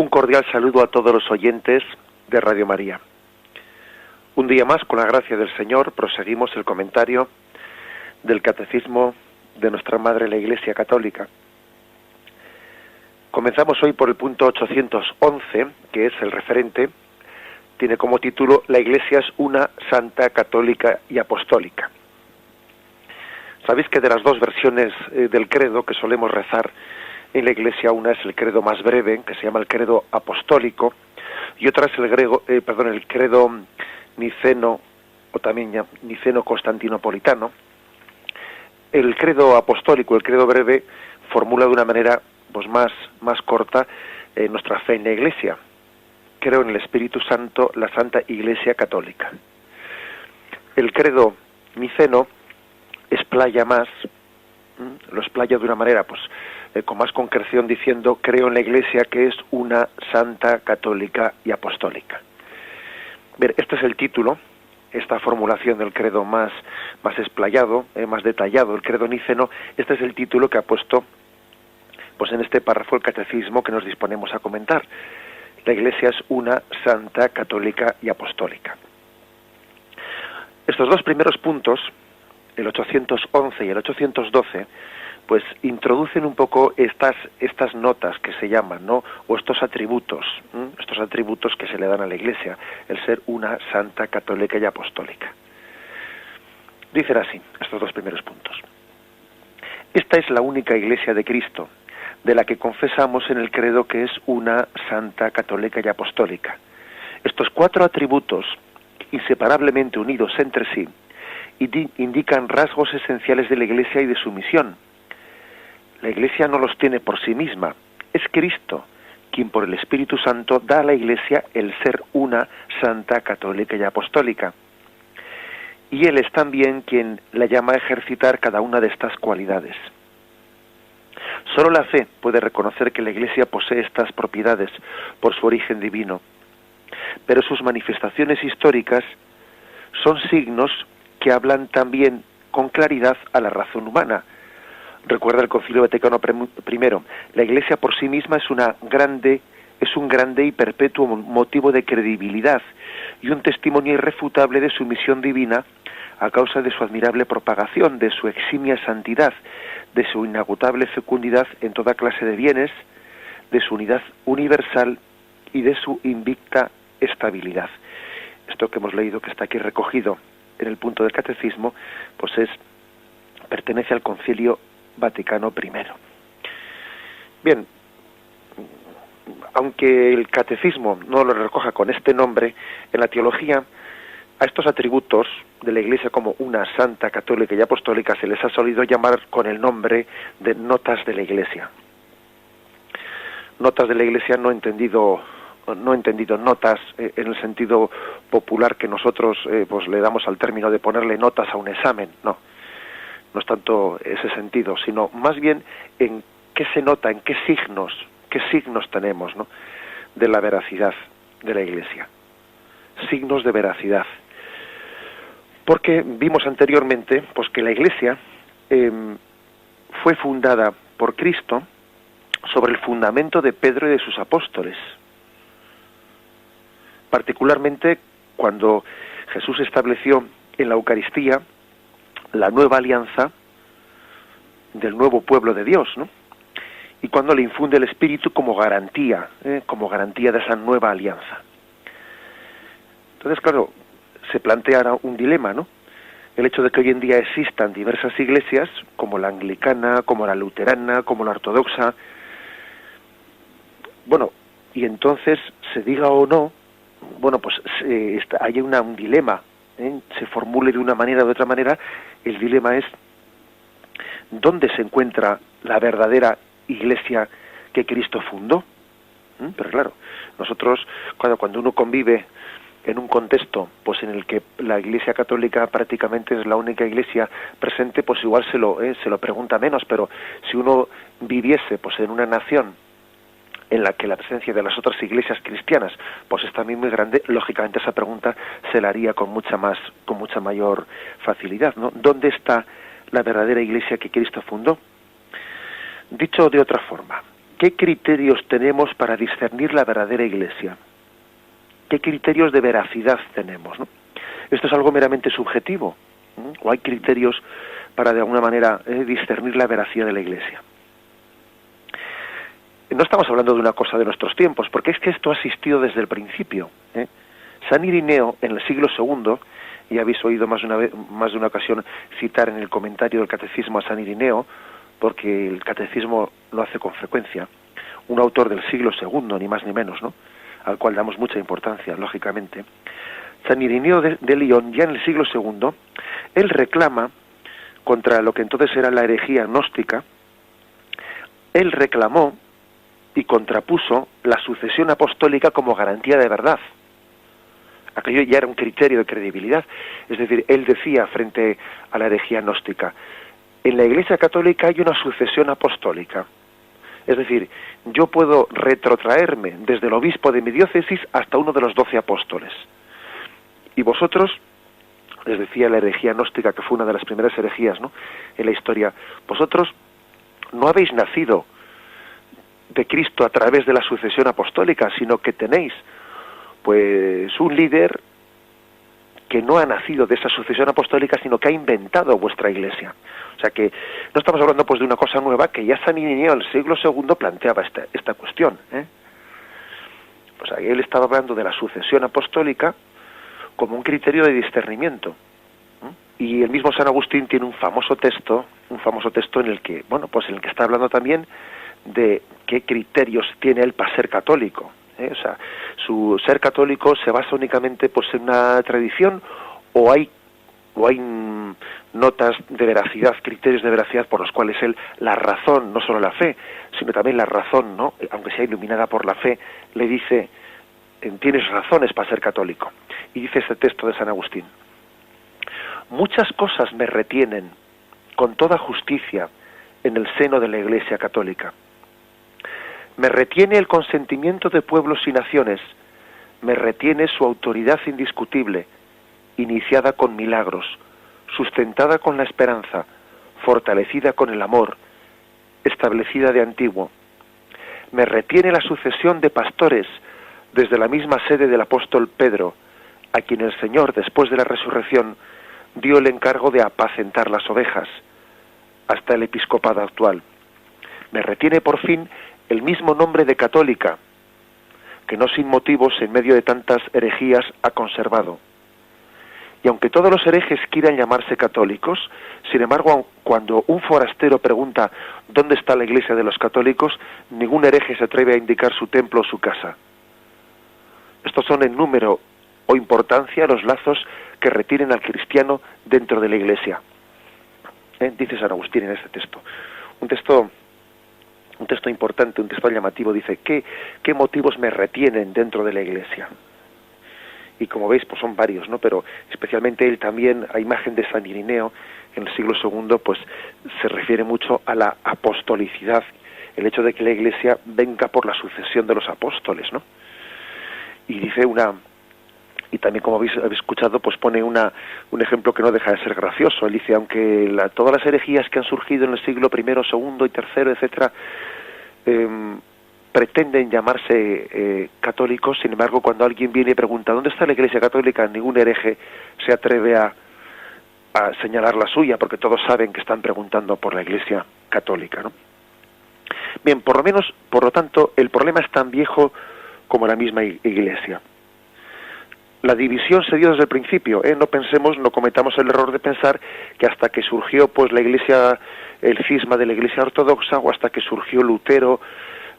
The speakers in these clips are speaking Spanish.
Un cordial saludo a todos los oyentes de Radio María. Un día más, con la gracia del Señor, proseguimos el comentario del Catecismo de nuestra Madre la Iglesia Católica. Comenzamos hoy por el punto 811, que es el referente, tiene como título La Iglesia es una santa, católica y apostólica. Sabéis que de las dos versiones del credo que solemos rezar en la Iglesia, una es el credo más breve, que se llama el credo apostólico, y otra es el credo niceno, o también niceno-constantinopolitano. El credo apostólico, el credo breve, formula de una manera pues más corta nuestra fe en la Iglesia. Creo en el Espíritu Santo, la Santa Iglesia Católica. El credo niceno explaya más, lo explaya de una manera con más concreción, diciendo: creo en la Iglesia que es una santa, católica y apostólica. Bien, este es el título, esta formulación del credo más explayado, más detallado, el credo niceno. Este es el título que ha puesto en este párrafo el catecismo que nos disponemos a comentar. La Iglesia es una santa, católica y apostólica. Estos dos primeros puntos, el 811 y el 812, pues introducen un poco estas notas que se llaman, ¿no?, o estos atributos que se le dan a la Iglesia, el ser una santa, católica y apostólica. Dicen así estos dos primeros puntos: esta es la única Iglesia de Cristo, de la que confesamos en el credo que es una santa, católica y apostólica. Estos cuatro atributos, inseparablemente unidos entre sí, indican rasgos esenciales de la Iglesia y de su misión. La Iglesia no los tiene por sí misma, es Cristo quien por el Espíritu Santo da a la Iglesia el ser una santa, católica y apostólica. Y Él es también quien la llama a ejercitar cada una de estas cualidades. Solo la fe puede reconocer que la Iglesia posee estas propiedades por su origen divino, pero sus manifestaciones históricas son signos que hablan también con claridad a la razón humana. Recuerda el Concilio Vaticano I: la Iglesia por sí misma es un grande y perpetuo motivo de credibilidad y un testimonio irrefutable de su misión divina a causa de su admirable propagación, de su eximia santidad, de su inagotable fecundidad en toda clase de bienes, de su unidad universal y de su invicta estabilidad. Esto que hemos leído, que está aquí recogido en el punto del catecismo, pertenece al Concilio Vaticano I. Bien, aunque el catecismo no lo recoja con este nombre, en la teología a estos atributos de la Iglesia como una santa, católica y apostólica se les ha solido llamar con el nombre de notas de la Iglesia. Notas de la Iglesia no entendido notas en el sentido popular que nosotros le damos al término de ponerle notas a un examen. No es tanto ese sentido, sino más bien en qué se nota, en qué signos tenemos, ¿no?, de la veracidad de la Iglesia. Signos de veracidad. Porque vimos anteriormente que la Iglesia fue fundada por Cristo sobre el fundamento de Pedro y de sus apóstoles. Particularmente cuando Jesús estableció en la Eucaristía la nueva alianza del nuevo pueblo de Dios, ¿no?, y cuando le infunde el Espíritu como garantía de esa nueva alianza. Entonces, claro, se plantea ahora un dilema, ¿no? El hecho de que hoy en día existan diversas iglesias, como la anglicana, como la luterana, como la ortodoxa, y entonces se diga o no, hay un dilema, se formule de una manera o de otra manera. El dilema es: ¿dónde se encuentra la verdadera Iglesia que Cristo fundó? Pero claro, nosotros cuando uno convive en un contexto en el que la Iglesia Católica prácticamente es la única Iglesia presente, igual se lo pregunta menos. Pero si uno viviese en una nación en la que la presencia de las otras iglesias cristianas es también muy grande, lógicamente esa pregunta se la haría con mucha mayor facilidad, ¿no? ¿Dónde está la verdadera Iglesia que Cristo fundó? Dicho de otra forma, ¿qué criterios tenemos para discernir la verdadera Iglesia? ¿Qué criterios de veracidad tenemos, ¿no? ¿Esto es algo meramente subjetivo? ¿O hay criterios para de alguna manera discernir la veracidad de la Iglesia? No estamos hablando de una cosa de nuestros tiempos, porque es que esto ha existido desde el principio. San Irineo, en el siglo II, y habéis oído más de una ocasión citar en el comentario del Catecismo a San Irineo, porque el Catecismo lo hace con frecuencia, un autor del siglo II, ni más ni menos, ¿no?, al cual damos mucha importancia, lógicamente. San Irineo de Lyon, ya en el siglo II, él reclama contra lo que entonces era la herejía gnóstica, él reclamó y contrapuso la sucesión apostólica como garantía de verdad. Aquello ya era un criterio de credibilidad. Es decir, él decía frente a la herejía gnóstica, en la Iglesia Católica hay una sucesión apostólica. Es decir, yo puedo retrotraerme desde el obispo de mi diócesis hasta uno de los 12 apóstoles. Y vosotros, les decía la herejía gnóstica, que fue una de las primeras herejías, ¿no?, en la historia, vosotros no habéis nacido de Cristo a través de la sucesión apostólica, sino que tenéis pues un líder que no ha nacido de esa sucesión apostólica, sino que ha inventado vuestra Iglesia. O sea que no estamos hablando pues de una cosa nueva, que ya San Irineo en el siglo II planteaba esta cuestión. Pues ahí él estaba hablando de la sucesión apostólica como un criterio de discernimiento. Y el mismo San Agustín tiene un famoso texto en el que, bueno, pues en el que está hablando también de qué criterios tiene él para ser católico. O sea, su ser católico se basa únicamente pues en una tradición, o hay notas de veracidad, criterios de veracidad por los cuales él, la razón, no solo la fe, sino también la razón, ¿no?, aunque sea iluminada por la fe, le dice, tienes razones para ser católico. Y dice este texto de San Agustín: muchas cosas me retienen con toda justicia en el seno de la Iglesia Católica. Me retiene el consentimiento de pueblos y naciones, me retiene su autoridad indiscutible, iniciada con milagros, sustentada con la esperanza, fortalecida con el amor, establecida de antiguo. Me retiene la sucesión de pastores desde la misma sede del apóstol Pedro, a quien el Señor, después de la resurrección, dio el encargo de apacentar las ovejas, hasta el episcopado actual. Me retiene por fin el mismo nombre de católica, que no sin motivos en medio de tantas herejías ha conservado. Y aunque todos los herejes quieran llamarse católicos, sin embargo, cuando un forastero pregunta ¿dónde está la Iglesia de los católicos?, ningún hereje se atreve a indicar su templo o su casa. Estos son en número o importancia los lazos que retienen al cristiano dentro de la Iglesia. Dice San Agustín en este texto. Un texto importante, un texto llamativo, dice, ¿qué motivos me retienen dentro de la Iglesia? Y como veis, pues son varios, ¿no? Pero especialmente él también, a imagen de San Irineo, en el siglo II, pues se refiere mucho a la apostolicidad, el hecho de que la Iglesia venga por la sucesión de los apóstoles, ¿no? Y dice y también, como habéis escuchado, pues pone un ejemplo que no deja de ser gracioso. Él dice, aunque todas las herejías que han surgido en el siglo I, II y III, etcétera, pretenden llamarse católicos, sin embargo, cuando alguien viene y pregunta ¿dónde está la Iglesia Católica?, ningún hereje se atreve a señalar la suya, porque todos saben que están preguntando por la Iglesia Católica, ¿no? Bien, por lo tanto, el problema es tan viejo como la misma Iglesia. La división se dio desde el principio, no cometamos el error de pensar que hasta que surgió pues la Iglesia, el cisma de la Iglesia ortodoxa, o hasta que surgió Lutero,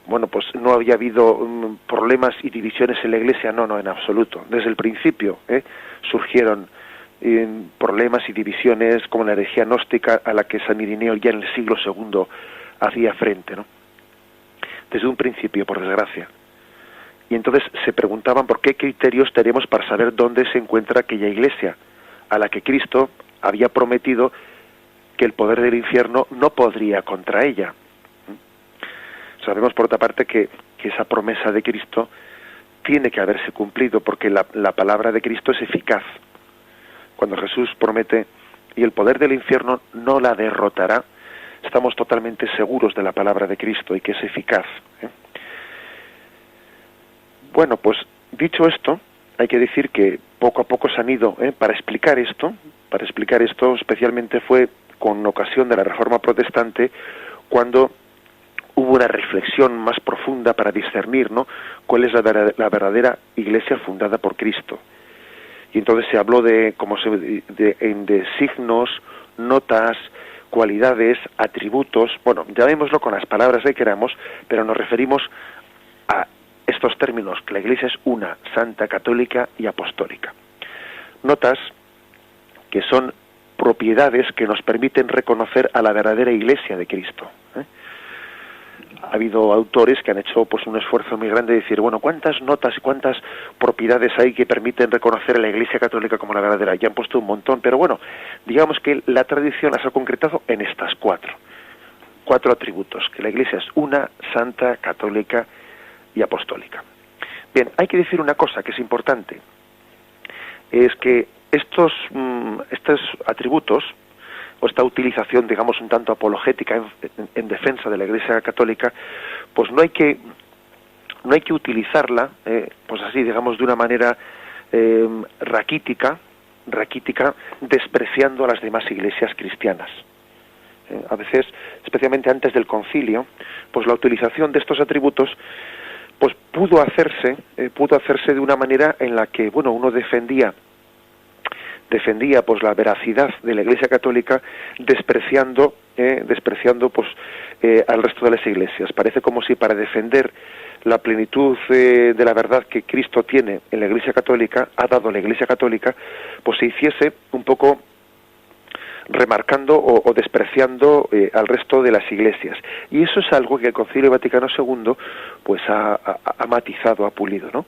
bueno, pues no había habido problemas y divisiones en la Iglesia. No, en absoluto. Desde el principio surgieron problemas y divisiones, como la herejía gnóstica a la que San Irineo ya en el siglo II hacía frente, ¿no? Desde un principio, por desgracia. Y entonces se preguntaban por qué criterios tenemos para saber dónde se encuentra aquella Iglesia a la que Cristo había prometido que el poder del infierno no podría contra ella. Sabemos, por otra parte, que esa promesa de Cristo tiene que haberse cumplido, porque la palabra de Cristo es eficaz. Cuando Jesús promete, y el poder del infierno no la derrotará, estamos totalmente seguros de la palabra de Cristo y que es eficaz. Bueno, pues dicho esto, hay que decir que poco a poco se han ido, para explicar esto especialmente fue con ocasión de la Reforma Protestante, cuando hubo una reflexión más profunda para discernir, ¿no?, cuál es la verdadera Iglesia fundada por Cristo. Y entonces se habló de signos, notas, cualidades, atributos, bueno, llamémoslo con las palabras que queramos, pero nos referimos a estos términos, que la Iglesia es una, santa, católica y apostólica. Notas que son propiedades que nos permiten reconocer a la verdadera Iglesia de Cristo. Ha habido autores que han hecho pues un esfuerzo muy grande de decir, bueno, ¿cuántas notas y cuántas propiedades hay que permiten reconocer a la Iglesia Católica como la verdadera? Ya han puesto un montón, pero bueno, digamos que la tradición las ha concretado en estas cuatro atributos, que la Iglesia es una, santa, católica y apostólica. Bien, hay que decir una cosa que es importante, es que estos atributos, o esta utilización, digamos, un tanto apologética en defensa de la Iglesia Católica, pues no hay que utilizarla, pues así, digamos, de una manera raquítica, despreciando a las demás iglesias cristianas. A veces, especialmente antes del concilio, pues la utilización de estos atributos pues pudo hacerse de una manera en la que, bueno, uno defendía pues la veracidad de la Iglesia Católica, despreciando pues al resto de las iglesias. Parece como si para defender la plenitud de la verdad que Cristo tiene en la Iglesia Católica, ha dado a la Iglesia Católica, pues se hiciese un poco remarcando o despreciando al resto de las iglesias. Y eso es algo que el Concilio Vaticano II pues ha matizado, ha pulido, ¿no?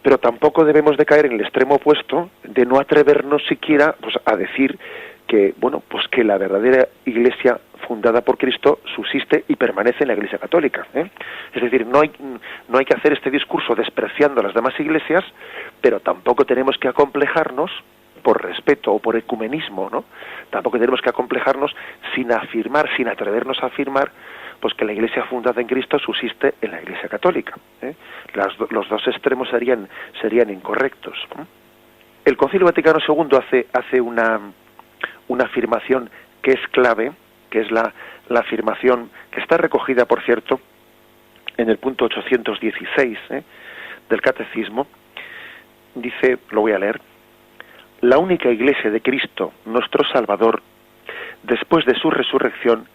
Pero tampoco debemos de caer en el extremo opuesto de no atrevernos siquiera pues a decir que, bueno, pues que la verdadera Iglesia fundada por Cristo subsiste y permanece en la Iglesia Católica, Es decir, no hay que hacer este discurso despreciando a las demás iglesias, pero tampoco tenemos que acomplejarnos por respeto o por ecumenismo, ¿no? Tampoco tenemos que acomplejarnos sin atrevernos a afirmar pues que la Iglesia fundada en Cristo subsiste en la Iglesia Católica. Los dos extremos serían incorrectos. El Concilio Vaticano II hace una afirmación que es clave, que es la afirmación que está recogida, por cierto, en el punto 816 del Catecismo. Dice, lo voy a leer: la única Iglesia de Cristo, nuestro Salvador, después de su resurrección,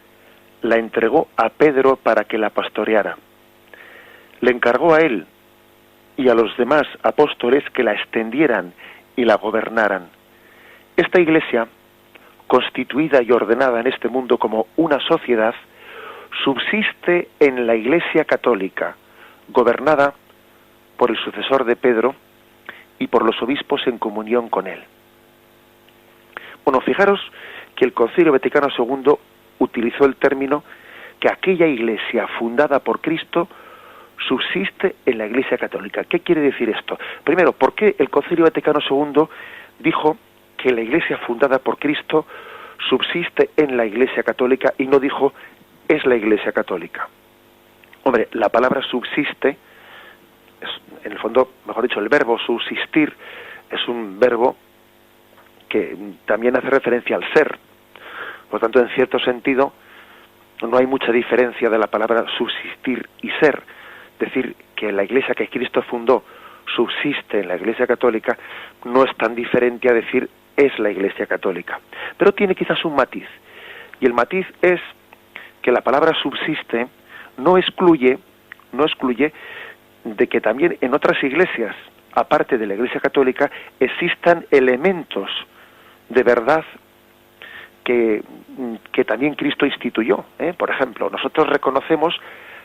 la entregó a Pedro para que la pastoreara. Le encargó a él y a los demás apóstoles que la extendieran y la gobernaran. Esta Iglesia, constituida y ordenada en este mundo como una sociedad, subsiste en la Iglesia Católica, gobernada por el sucesor de Pedro y por los obispos en comunión con él. Bueno, fijaros que el Concilio Vaticano II utilizó el término que aquella Iglesia fundada por Cristo subsiste en la Iglesia Católica. ¿Qué quiere decir esto? Primero, ¿por qué el Concilio Vaticano II dijo que la Iglesia fundada por Cristo subsiste en la Iglesia Católica y no dijo es la Iglesia Católica? Hombre, la palabra subsiste, en el fondo, mejor dicho, el verbo subsistir es un verbo que también hace referencia al ser. Por tanto, en cierto sentido, no hay mucha diferencia de la palabra subsistir y ser. Decir que la Iglesia que Cristo fundó subsiste en la Iglesia Católica no es tan diferente a decir es la Iglesia Católica. Pero tiene quizás un matiz. Y el matiz es que la palabra subsiste no excluye de que también en otras iglesias, aparte de la Iglesia Católica, existan elementos de verdad que también Cristo instituyó. Por ejemplo, nosotros reconocemos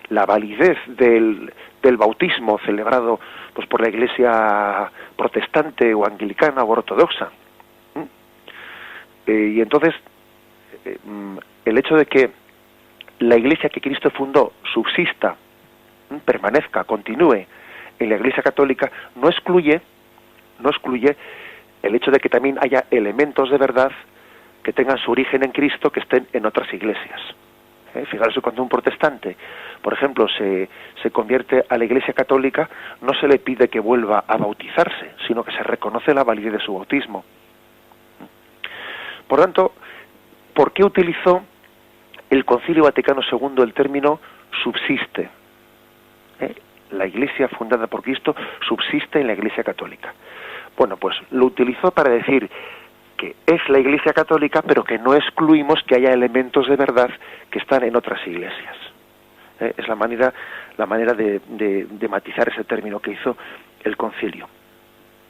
la validez del bautismo celebrado pues por la Iglesia protestante o anglicana o ortodoxa. Y entonces, el hecho de que la Iglesia que Cristo fundó subsista, permanezca, continúe en la Iglesia Católica, no excluye el hecho de que también haya elementos de verdad que tengan su origen en Cristo, que estén en otras iglesias. Fijaros que cuando un protestante, por ejemplo, se convierte a la Iglesia Católica, no se le pide que vuelva a bautizarse, sino que se reconoce la validez de su bautismo. Por tanto, ¿por qué utilizó el Concilio Vaticano II el término subsiste? La Iglesia fundada por Cristo subsiste en la Iglesia Católica. Bueno, pues lo utilizó para decir que es la Iglesia Católica, pero que no excluimos que haya elementos de verdad que están en otras iglesias. Es la manera de matizar ese término que hizo el Concilio.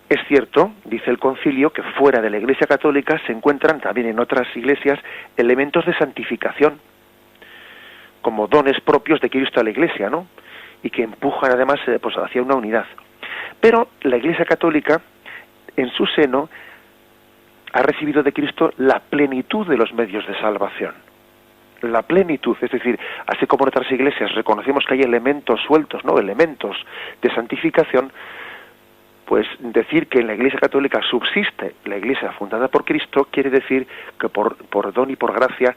Es cierto, dice el Concilio, que fuera de la Iglesia Católica se encuentran también en otras iglesias elementos de santificación, como dones propios de Cristo a la Iglesia, ¿no? Y que empujan además pues hacia una unidad. Pero la Iglesia Católica, en su seno, ha recibido de Cristo la plenitud de los medios de salvación. La plenitud, es decir, así como en otras iglesias reconocemos que hay elementos sueltos, ¿no? Elementos de santificación, pues decir que en la Iglesia Católica subsiste la Iglesia fundada por Cristo quiere decir que por don y por gracia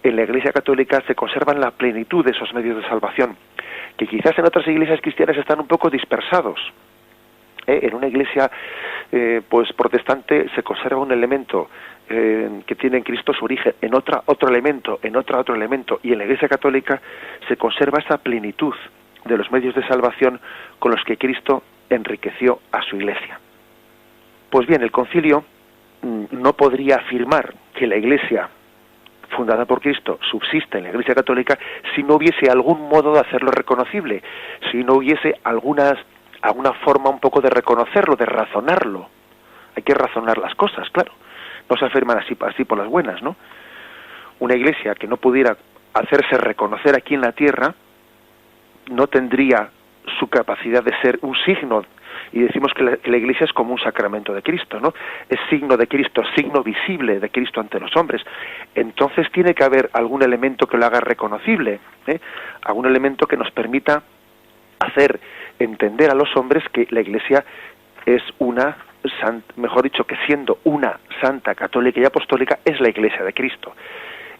en la Iglesia Católica se conservan la plenitud de esos medios de salvación, que quizás en otras iglesias cristianas están un poco dispersados. En una iglesia pues protestante se conserva un elemento que tiene en Cristo su origen, en otra otro elemento, en otra otro elemento, y en la Iglesia Católica se conserva esa plenitud de los medios de salvación con los que Cristo enriqueció a su Iglesia. Pues bien, el Concilio no podría afirmar que la Iglesia fundada por Cristo subsiste en la Iglesia Católica si no hubiese algún modo de hacerlo reconocible, si no hubiese alguna forma un poco de reconocerlo, de razonarlo. Hay que razonar las cosas, claro. No se afirman así por las buenas, ¿no? Una iglesia que no pudiera hacerse reconocer aquí en la tierra no tendría su capacidad de ser un signo. Y decimos que la iglesia es como un sacramento de Cristo, ¿no? Es signo de Cristo, signo visible de Cristo ante los hombres. Entonces tiene que haber algún elemento que lo haga reconocible, algún elemento que nos permita hacer entender a los hombres que la Iglesia es una mejor dicho, que siendo una santa, católica y apostólica, es la Iglesia de Cristo.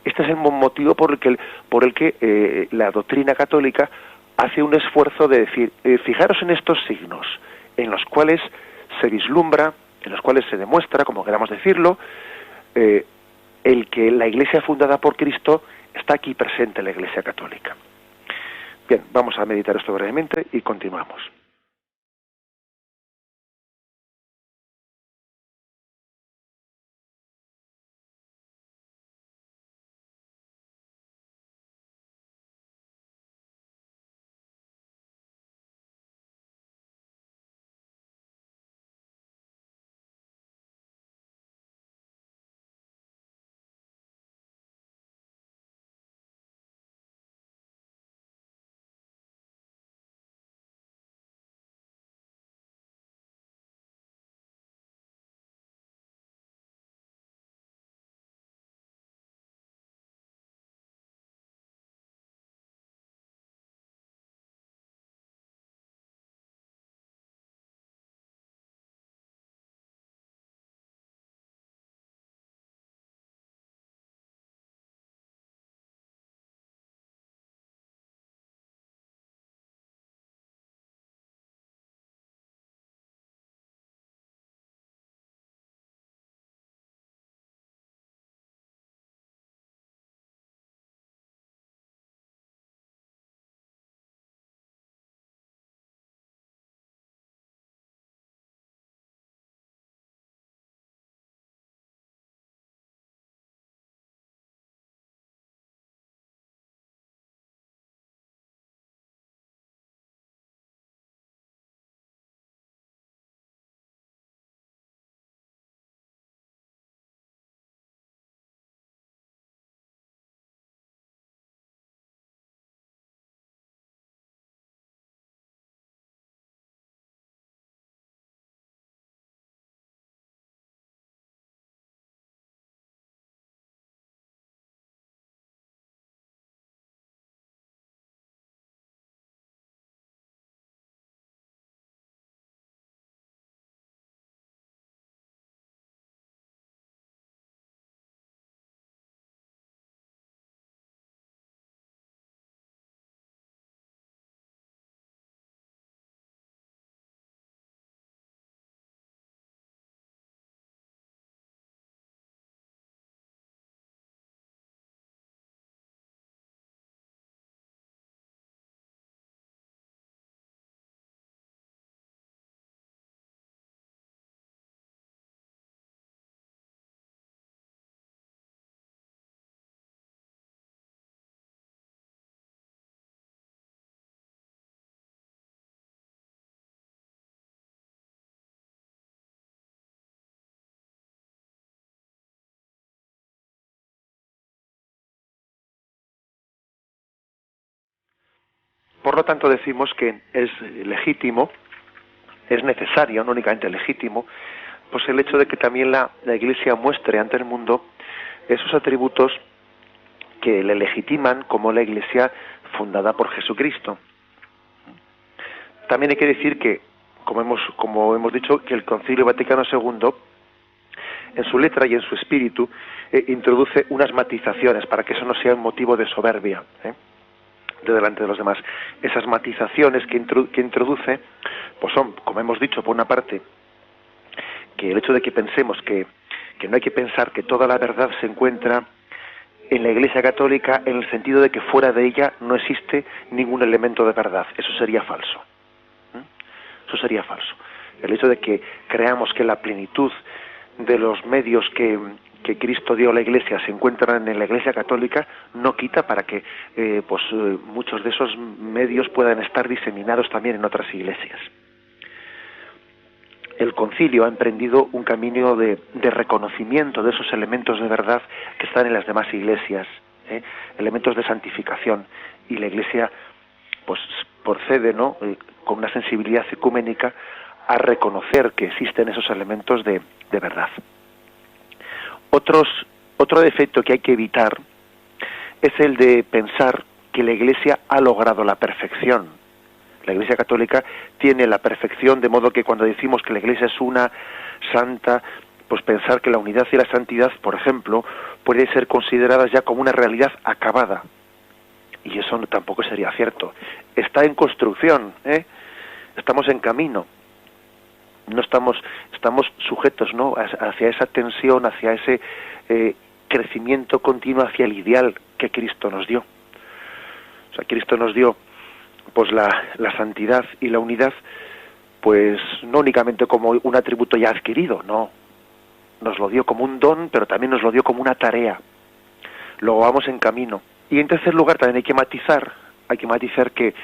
Este es el motivo por el que la doctrina católica hace un esfuerzo de decir, fijaros en estos signos, en los cuales se vislumbra, en los cuales se demuestra, como queramos decirlo, el que la Iglesia fundada por Cristo está aquí presente en la Iglesia católica. Bien, vamos a meditar esto brevemente y continuamos. Por lo tanto decimos que es legítimo, es necesario, no únicamente legítimo, pues el hecho de que también la Iglesia muestre ante el mundo esos atributos que le legitiman como la Iglesia fundada por Jesucristo. También hay que decir que, como hemos dicho, que el Concilio Vaticano II, en su letra y en su espíritu, introduce unas matizaciones para que eso no sea un motivo de soberbia, de delante de los demás. Esas matizaciones que introduce, pues son, como hemos dicho, por una parte, que el hecho de que pensemos que no hay que pensar que toda la verdad se encuentra en la Iglesia Católica, en el sentido de que fuera de ella no existe ningún elemento de verdad. Eso sería falso. Eso sería falso. El hecho de que creamos que la plenitud de los medios que Cristo dio a la Iglesia se encuentran en la Iglesia Católica no quita para que muchos de esos medios puedan estar diseminados también en otras iglesias. El concilio ha emprendido un camino de reconocimiento de esos elementos de verdad que están en las demás iglesias, elementos de santificación, y la Iglesia pues procede, con una sensibilidad ecuménica, a reconocer que existen esos elementos de verdad. Otro defecto que hay que evitar es el de pensar que la Iglesia ha logrado la perfección. La Iglesia Católica tiene la perfección, de modo que cuando decimos que la Iglesia es una santa, pues pensar que la unidad y la santidad, por ejemplo, pueden ser consideradas ya como una realidad acabada. Y eso tampoco sería cierto. Está en construcción, estamos en camino. No estamos sujetos, hacia esa tensión, hacia ese crecimiento continuo hacia el ideal que Cristo nos dio. O sea, Cristo nos dio pues la santidad y la unidad, pues no únicamente como un atributo ya adquirido, no. Nos lo dio como un don, pero también nos lo dio como una tarea. Luego vamos en camino. Y en tercer lugar también hay que matizar que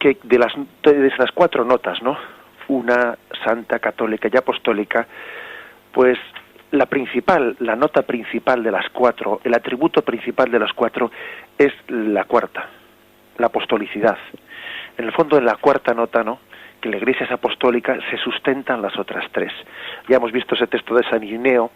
de esas cuatro notas, una santa, católica y apostólica, pues la nota principal de las cuatro, el atributo principal de las cuatro es la cuarta, la apostolicidad. En el fondo, en la cuarta nota, que la Iglesia es apostólica, se sustentan las otras tres. Ya hemos visto ese texto de San Irineo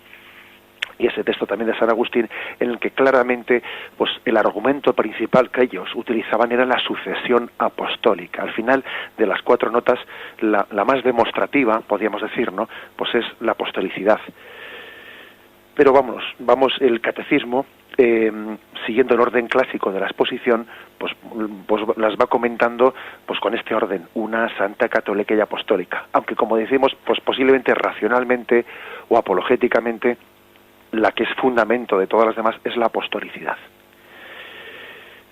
y ese texto también de San Agustín, en el que claramente pues el argumento principal que ellos utilizaban era la sucesión apostólica. Al final de las cuatro notas, la más demostrativa, podríamos decir, pues es la apostolicidad. Pero vamos, el catecismo, siguiendo el orden clásico de la exposición, pues las va comentando pues con este orden: una, santa, católica y apostólica. Aunque, como decimos, pues posiblemente racionalmente o apologéticamente, la que es fundamento de todas las demás es la apostolicidad.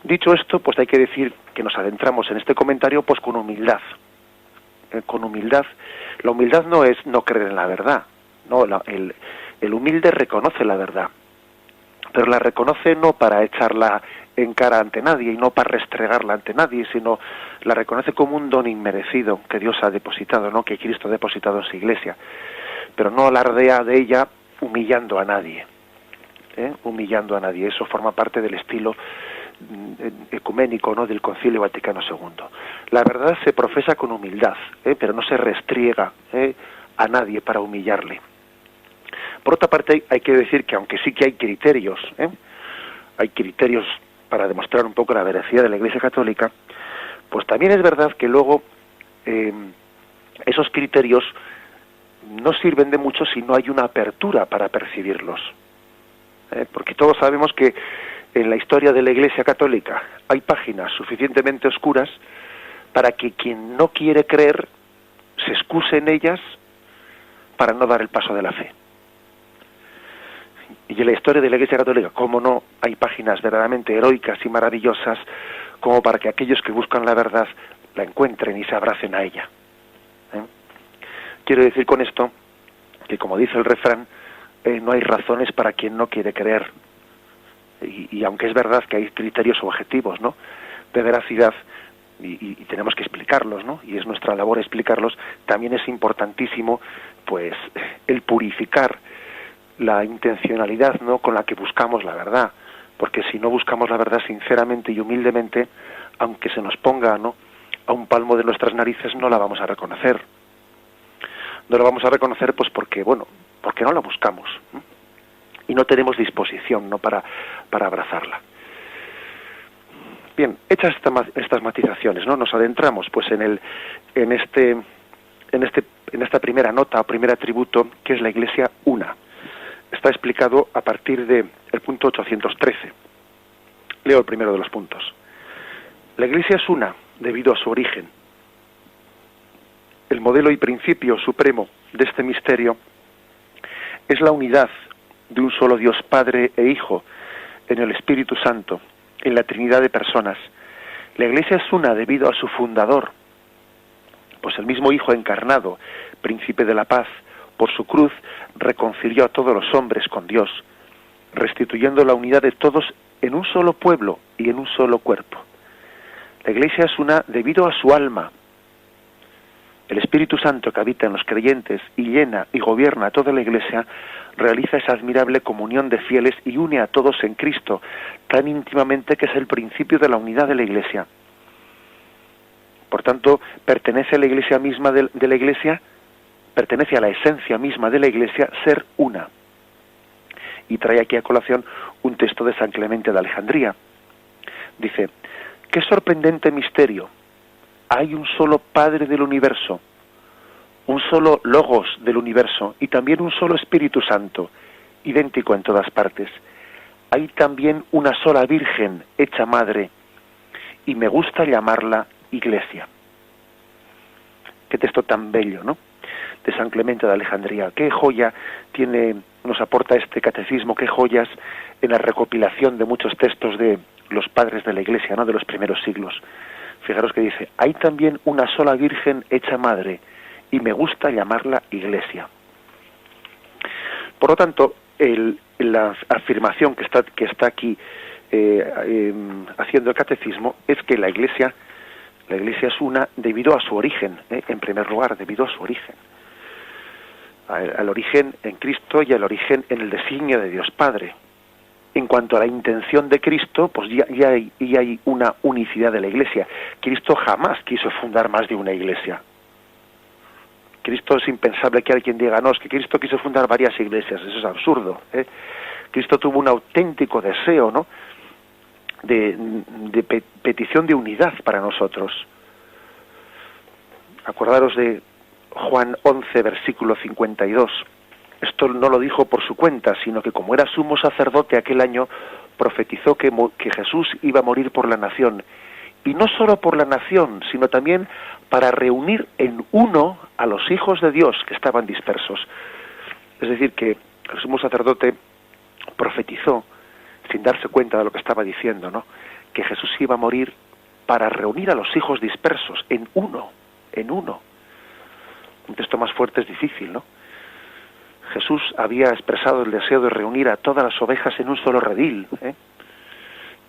Dicho esto, pues hay que decir que nos adentramos en este comentario pues con humildad. Con humildad. La humildad no es no creer en la verdad. El humilde reconoce la verdad, pero la reconoce no para echarla en cara ante nadie y no para restregarla ante nadie, sino la reconoce como un don inmerecido que Dios ha depositado, que Cristo ha depositado en su Iglesia, pero no alardea de ella humillando a nadie, humillando a nadie. Eso forma parte del estilo ecuménico, del Concilio Vaticano II. La verdad se profesa con humildad, pero no se restriega a nadie para humillarle. Por otra parte, hay que decir que aunque sí que hay criterios para demostrar un poco la veracidad de la Iglesia Católica, pues también es verdad que luego esos criterios no sirven de mucho si no hay una apertura para percibirlos. Porque todos sabemos que en la historia de la Iglesia Católica hay páginas suficientemente oscuras para que quien no quiere creer se excuse en ellas para no dar el paso de la fe. Y en la historia de la Iglesia Católica, cómo no, hay páginas verdaderamente heroicas y maravillosas como para que aquellos que buscan la verdad la encuentren y se abracen a ella. Quiero decir con esto que, como dice el refrán, no hay razones para quien no quiere creer. Y aunque es verdad que hay criterios objetivos, de veracidad, y tenemos que explicarlos, y es nuestra labor explicarlos, también es importantísimo pues el purificar la intencionalidad con la que buscamos la verdad, porque si no buscamos la verdad sinceramente y humildemente, aunque se nos ponga, ¿no?, a un palmo de nuestras narices, no la vamos a reconocer. No la vamos a reconocer pues porque no la buscamos, ¿eh? Y no tenemos disposición, ¿no?, para abrazarla. Bien, hechas estas matizaciones, ¿no?, nos adentramos pues en esta primera nota o primer atributo, que es la Iglesia una. Está explicado a partir del punto 813. Leo el primero de los puntos. La Iglesia es una debido a su origen. El modelo y principio supremo de este misterio es la unidad de un solo Dios Padre e Hijo en el Espíritu Santo, en la Trinidad de personas. La Iglesia es una debido a su fundador, pues el mismo Hijo encarnado, príncipe de la paz, por su cruz reconcilió a todos los hombres con Dios, restituyendo la unidad de todos en un solo pueblo y en un solo cuerpo. La Iglesia es una debido a su alma. El Espíritu Santo que habita en los creyentes y llena y gobierna a toda la Iglesia, realiza esa admirable comunión de fieles y une a todos en Cristo tan íntimamente que es el principio de la unidad de la Iglesia. Por tanto, pertenece a la Iglesia misma de la Iglesia, pertenece a la esencia misma de la Iglesia ser una. Y trae aquí a colación un texto de San Clemente de Alejandría. Dice: qué sorprendente misterio. Hay un solo Padre del universo, un solo Logos del universo y también un solo Espíritu Santo, idéntico en todas partes. Hay también una sola Virgen hecha Madre y me gusta llamarla Iglesia. Qué texto tan bello, ¿no?, de San Clemente de Alejandría. Qué joya nos aporta este catecismo, qué joyas en la recopilación de muchos textos de los padres de la Iglesia, ¿no?, de los primeros siglos. Fijaros que dice: hay también una sola Virgen hecha Madre y me gusta llamarla Iglesia. Por lo tanto, la afirmación que está aquí haciendo el catecismo es que la Iglesia es una debido a su origen, en primer lugar, debido a su origen. Al origen en Cristo y al origen en el designio de Dios Padre. En cuanto a la intención de Cristo, pues ya hay una unicidad de la Iglesia. Cristo jamás quiso fundar más de una Iglesia. Cristo es impensable que alguien diga: no, es que Cristo quiso fundar varias iglesias. Eso es absurdo, ¿eh? Cristo tuvo un auténtico deseo, ¿no?, de petición de unidad para nosotros. Acordaros de Juan 11, versículo 52. Esto no lo dijo por su cuenta, sino que como era sumo sacerdote aquel año, profetizó que Jesús iba a morir por la nación. Y no solo por la nación, sino también para reunir en uno a los hijos de Dios que estaban dispersos. Es decir, que el sumo sacerdote profetizó, sin darse cuenta de lo que estaba diciendo, ¿no?, que Jesús iba a morir para reunir a los hijos dispersos en uno. Un texto más fuerte es difícil, ¿no? Jesús había expresado el deseo de reunir a todas las ovejas en un solo redil, ¿eh?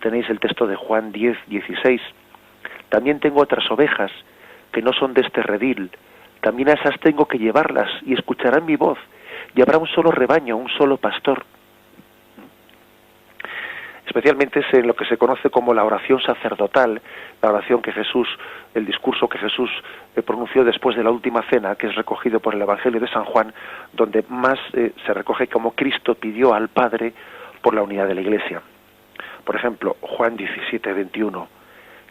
Tenéis el texto de Juan 10, 16. También tengo otras ovejas que no son de este redil. También a esas tengo que llevarlas y escucharán mi voz. Y habrá un solo rebaño, un solo pastor. Especialmente es en lo que se conoce como la oración sacerdotal, la oración que Jesús, el discurso que Jesús pronunció después de la última cena, que es recogido por el Evangelio de San Juan, donde más se recoge como Cristo pidió al Padre por la unidad de la Iglesia. Por ejemplo, Juan 17, 21,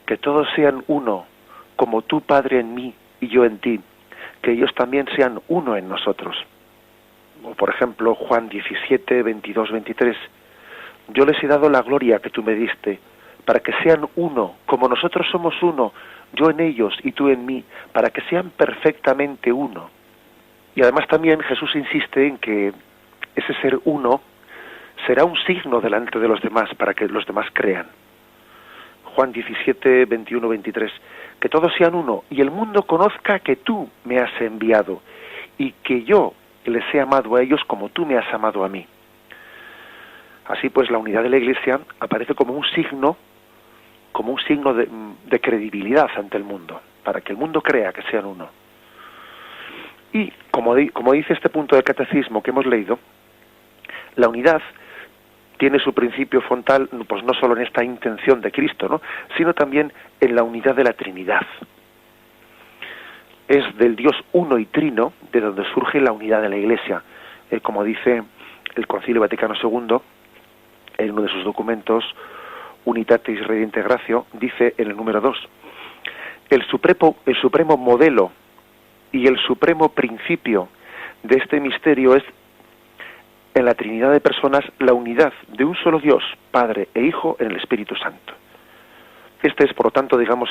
que todos sean uno, como tú, Padre, en mí y yo en ti, que ellos también sean uno en nosotros. O por ejemplo, Juan 17, 22, 23, yo les he dado la gloria que tú me diste, para que sean uno, como nosotros somos uno, yo en ellos y tú en mí, para que sean perfectamente uno. Y además también Jesús insiste en que ese ser uno será un signo delante de los demás, para que los demás crean. Juan 17, 21, 23, que todos sean uno, y el mundo conozca que tú me has enviado, y que yo les he amado a ellos como tú me has amado a mí. Así pues, la unidad de la Iglesia aparece como un signo de credibilidad ante el mundo, para que el mundo crea que sean uno. Y, como dice este punto del catecismo que hemos leído, la unidad tiene su principio frontal, pues no solo en esta intención de Cristo, ¿no?, sino también en la unidad de la Trinidad. Es del Dios uno y trino de donde surge la unidad de la Iglesia. Como dice el Concilio Vaticano II, en uno de sus documentos, Unitatis Redintegratio, dice en el número 2, el supremo modelo y el supremo principio de este misterio es, en la Trinidad de personas, la unidad de un solo Dios, Padre e Hijo, en el Espíritu Santo. Esta es, por lo tanto, digamos,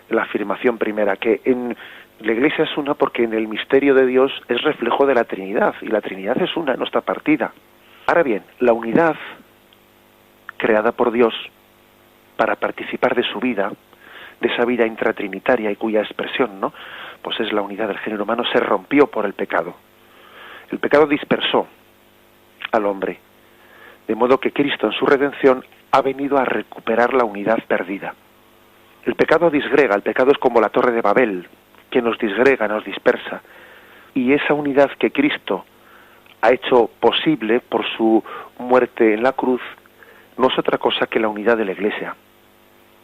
la afirmación primera, que en la Iglesia es una porque en el misterio de Dios es reflejo de la Trinidad, y la Trinidad es una, no está partida. Ahora bien, la unidad creada por Dios para participar de su vida, de esa vida intratrinitaria y cuya expresión, ¿no?, pues es la unidad del género humano, se rompió por el pecado. El pecado dispersó al hombre, de modo que Cristo en su redención ha venido a recuperar la unidad perdida. El pecado disgrega, el pecado es como la torre de Babel, que nos disgrega, nos dispersa, y esa unidad que Cristo ha hecho posible por su muerte en la cruz no es otra cosa que la unidad de la Iglesia.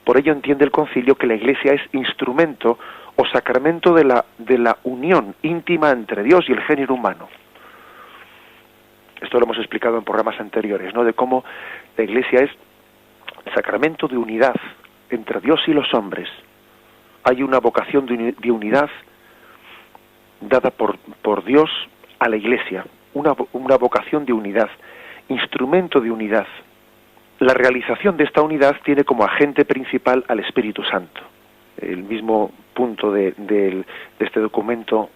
Por ello entiende el Concilio que la Iglesia es instrumento o sacramento de la unión íntima entre Dios y el género humano. Esto lo hemos explicado en programas anteriores, ¿no?, de cómo la Iglesia es sacramento de unidad entre Dios y los hombres. Hay una vocación de unidad dada por Dios a la Iglesia, una vocación de unidad, instrumento de unidad. La realización de esta unidad tiene como agente principal al Espíritu Santo. El mismo punto de este documento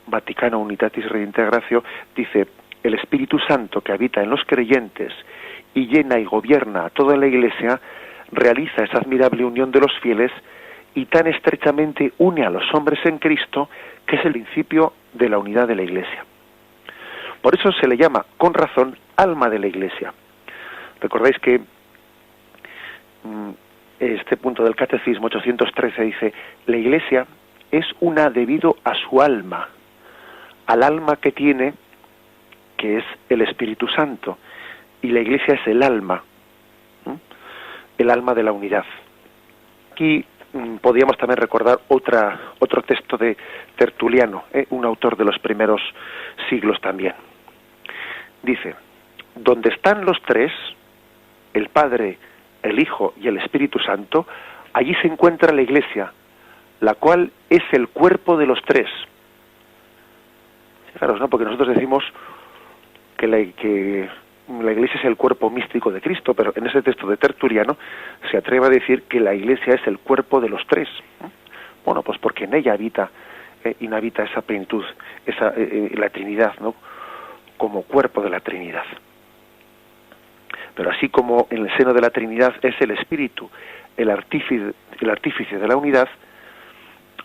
Vaticano Unitatis Redintegratio dice: el Espíritu Santo que habita en los creyentes y llena y gobierna a toda la Iglesia, realiza esa admirable unión de los fieles y tan estrechamente une a los hombres en Cristo, que es el principio de la unidad de la Iglesia. Por eso se le llama, con razón, alma de la Iglesia. Recordáis que este punto del Catecismo 813 dice: la Iglesia es una debido a su alma, al alma que tiene, que es el Espíritu Santo, y la Iglesia es el alma de la unidad. Aquí podríamos también recordar otro texto de Tertuliano, un autor de los primeros siglos también. Dice: donde están los tres, el Padre, el Hijo y el Espíritu Santo, allí se encuentra la Iglesia, la cual es el cuerpo de los tres. Fijaros, ¿no?, porque nosotros decimos que la Iglesia es el cuerpo místico de Cristo, pero en ese texto de Tertuliano se atreve a decir que la Iglesia es el cuerpo de los tres. Bueno, pues porque en ella inhabita esa plenitud, la Trinidad, ¿no?, como cuerpo de la Trinidad. Pero así como en el seno de la Trinidad es el Espíritu el artífice de la unidad,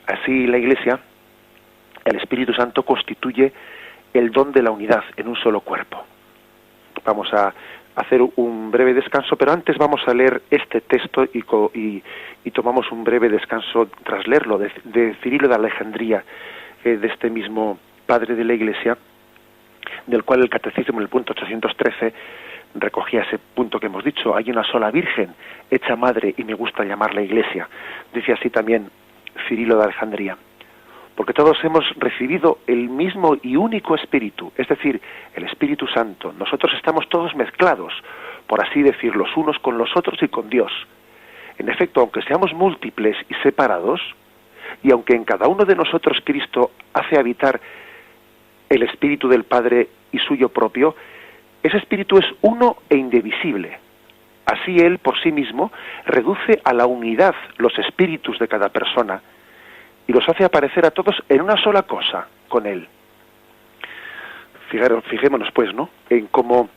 así la Iglesia, el Espíritu Santo, constituye el don de la unidad en un solo cuerpo. Vamos a hacer un breve descanso, pero antes vamos a leer este texto y tomamos un breve descanso tras leerlo, de Cirilo de Alejandría, de este mismo padre de la Iglesia, del cual el Catecismo en el punto 813 recogía ese punto que hemos dicho: hay una sola Virgen, hecha madre, y me gusta llamarla Iglesia. Dice así también Cirilo de Alejandría: porque todos hemos recibido el mismo y único Espíritu, es decir, el Espíritu Santo. Nosotros estamos todos mezclados, por así decir, los unos con los otros y con Dios. En efecto, aunque seamos múltiples y separados, y aunque en cada uno de nosotros Cristo hace habitar el Espíritu del Padre y suyo propio, ese Espíritu es uno e indivisible. Así Él, por sí mismo, reduce a la unidad los espíritus de cada persona y los hace aparecer a todos en una sola cosa, con Él. Fijémonos, pues, ¿no?, en cómo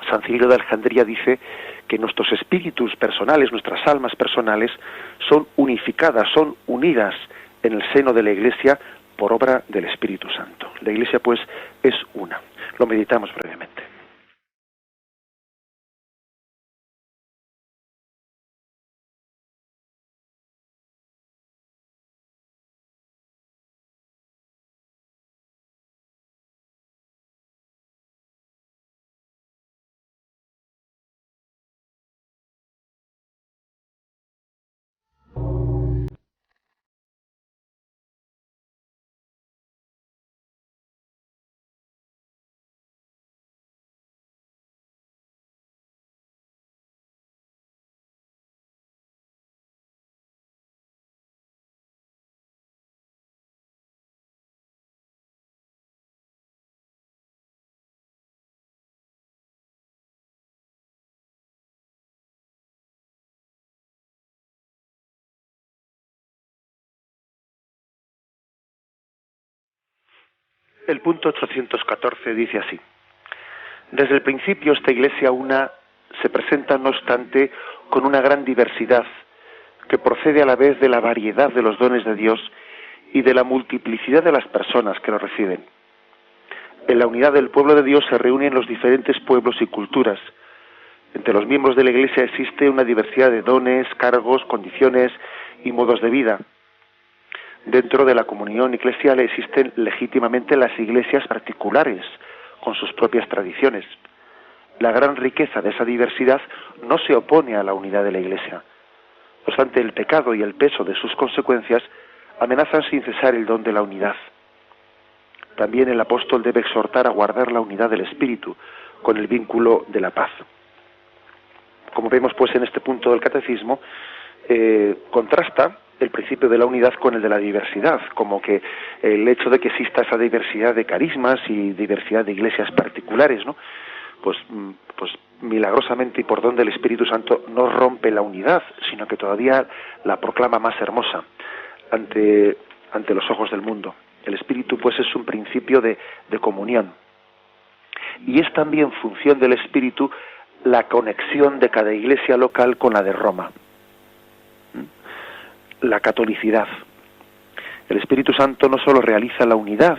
San Cirilo de Alejandría dice que nuestros espíritus personales, nuestras almas personales, son unificadas, son unidas en el seno de la Iglesia por obra del Espíritu Santo. La Iglesia, pues, es una. Lo meditamos brevemente. El punto 814 dice así: desde el principio esta Iglesia una se presenta, no obstante, con una gran diversidad, que procede a la vez de la variedad de los dones de Dios y de la multiplicidad de las personas que lo reciben. En la unidad del pueblo de Dios se reúnen los diferentes pueblos y culturas. Entre los miembros de la Iglesia existe una diversidad de dones, cargos, condiciones y modos de vida. Dentro de la comunión eclesial existen legítimamente las iglesias particulares, con sus propias tradiciones. La gran riqueza de esa diversidad no se opone a la unidad de la Iglesia. No obstante, el pecado y el peso de sus consecuencias amenazan sin cesar el don de la unidad. También el apóstol debe exhortar a guardar la unidad del Espíritu con el vínculo de la paz. Como vemos pues en este punto del catecismo, contrasta el principio de la unidad con el de la diversidad, como que el hecho de que exista esa diversidad de carismas y diversidad de iglesias particulares, ¿no? Pues milagrosamente y por don del Espíritu Santo no rompe la unidad, sino que todavía la proclama más hermosa ante los ojos del mundo. El Espíritu pues es un principio de comunión. Y es también función del Espíritu la conexión de cada iglesia local con la de Roma. La catolicidad. El Espíritu Santo no solo realiza la unidad,